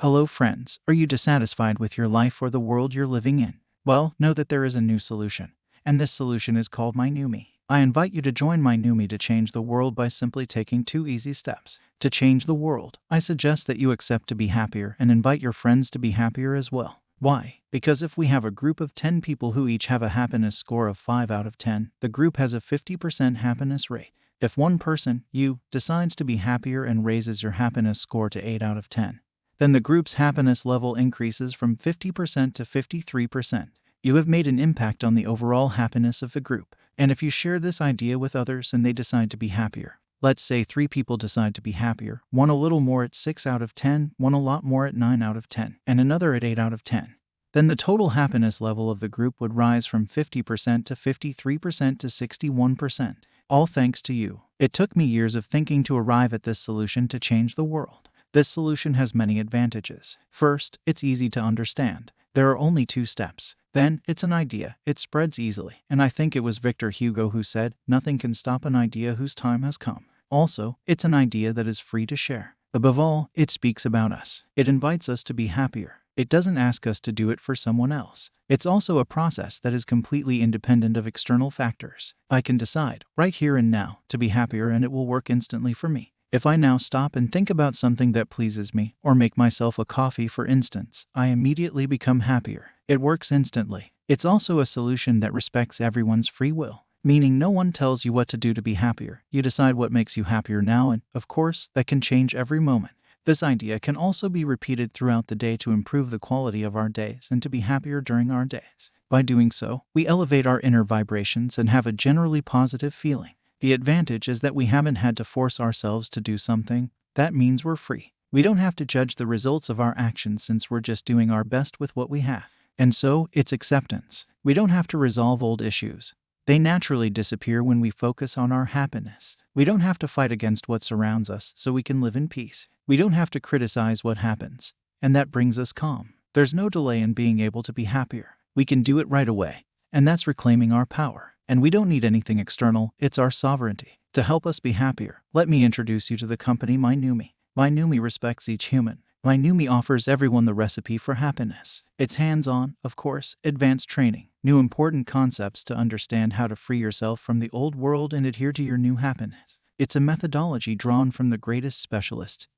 Hello friends, are you dissatisfied with your life or the world you're living in? Well, know that there is a new solution, and this solution is called MyNewMe. I invite you to join MyNewMe to change the world by simply taking 2 easy steps. To change the world, I suggest that you accept to be happier and invite your friends to be happier as well. Why? Because if we have a group of 10 people who each have a happiness score of 5 out of 10, the group has a 50% happiness rate. If one person, you, decides to be happier and raises your happiness score to 8 out of 10, then the group's happiness level increases from 50% to 53%. You have made an impact on the overall happiness of the group. And if you share this idea with others and they decide to be happier, let's say 3 people decide to be happier, one a little more at 6 out of 10, one a lot more at 9 out of 10, and another at 8 out of 10. Then the total happiness level of the group would rise from 50% to 53% to 61%. All thanks to you. It took me years of thinking to arrive at this solution to change the world. This solution has many advantages. First, it's easy to understand. There are only 2 steps. Then, it's an idea. It spreads easily. And I think it was Victor Hugo who said, "Nothing can stop an idea whose time has come." Also, it's an idea that is free to share. Above all, it speaks about us. It invites us to be happier. It doesn't ask us to do it for someone else. It's also a process that is completely independent of external factors. I can decide, right here and now, to be happier and it will work instantly for me. If I now stop and think about something that pleases me, or make myself a coffee for instance, I immediately become happier. It works instantly. It's also a solution that respects everyone's free will, meaning no one tells you what to do to be happier. You decide what makes you happier now, and, of course, that can change every moment. This idea can also be repeated throughout the day to improve the quality of our days and to be happier during our days. By doing so, we elevate our inner vibrations and have a generally positive feeling. The advantage is that we haven't had to force ourselves to do something. That means we're free. We don't have to judge the results of our actions since we're just doing our best with what we have. And so, it's acceptance. We don't have to resolve old issues. They naturally disappear when we focus on our happiness. We don't have to fight against what surrounds us so we can live in peace. We don't have to criticize what happens, and that brings us calm. There's no delay in being able to be happier. We can do it right away, and that's reclaiming our power. And we don't need anything external, it's our sovereignty. To help us be happier, let me introduce you to the company MyNewMe. MyNewMe respects each human. MyNewMe offers everyone the recipe for happiness. It's hands-on, of course, advanced training, new important concepts to understand how to free yourself from the old world and adhere to your new happiness. It's a methodology drawn from the greatest specialists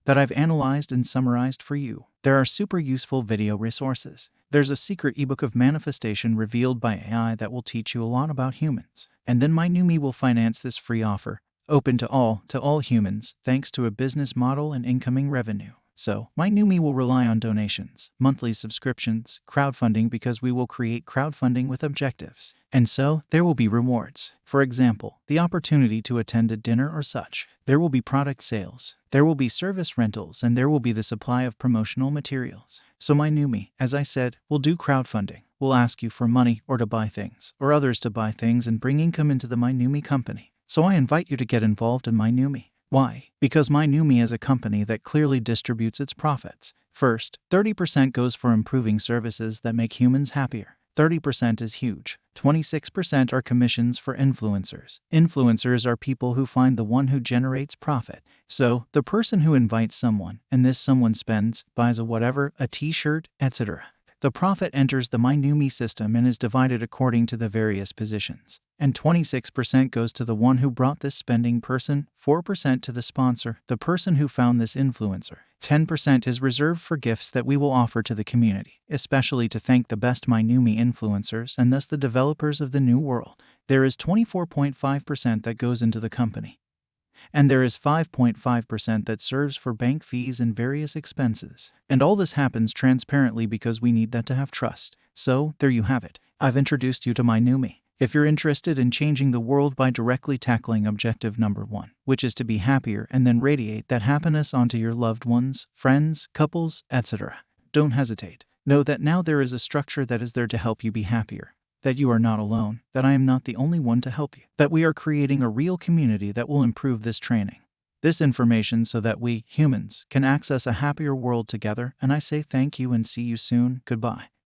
that I've analyzed and summarized for you. There are super useful video resources. There's a secret ebook of manifestation revealed by AI that will teach you a lot about humans. And then MyNewMe will finance this free offer, open to all humans, thanks to a business model and incoming revenue. So, MyNewMe will rely on donations, monthly subscriptions, crowdfunding because we will create crowdfunding with objectives. And so, there will be rewards. For example, the opportunity to attend a dinner or such. There will be product sales. There will be service rentals, and there will be the supply of promotional materials. So MyNewMe, as I said, will do crowdfunding. We'll ask you for money or to buy things, or others to buy things and bring income into the MyNewMe company. So I invite you to get involved in MyNewMe. Why? Because MyNewMe is a company that clearly distributes its profits. First, 30% goes for improving services that make humans happier. 30% is huge. 26% are commissions for influencers. Influencers are people who find the one who generates profit. So, the person who invites someone, and this someone spends, buys a whatever, a t-shirt, etc. The profit enters the MyNewMe system and is divided according to the various positions. And 26% goes to the one who brought this spending person, 4% to the sponsor, the person who found this influencer. 10% is reserved for gifts that we will offer to the community, especially to thank the best MyNewMe influencers and thus the developers of the new world. There is 24.5% that goes into the company. And there is 5.5% that serves for bank fees and various expenses. And all this happens transparently because we need that to have trust. So, there you have it. I've introduced you to MyNewMe. If you're interested in changing the world by directly tackling objective number 1, which is to be happier and then radiate that happiness onto your loved ones, friends, couples, etc., don't hesitate. Know that now there is a structure that is there to help you be happier. That you are not alone, that I am not the only one to help you, that we are creating a real community that will improve this training, this information so that we, humans, can access a happier world together, and I say thank you and see you soon. Goodbye.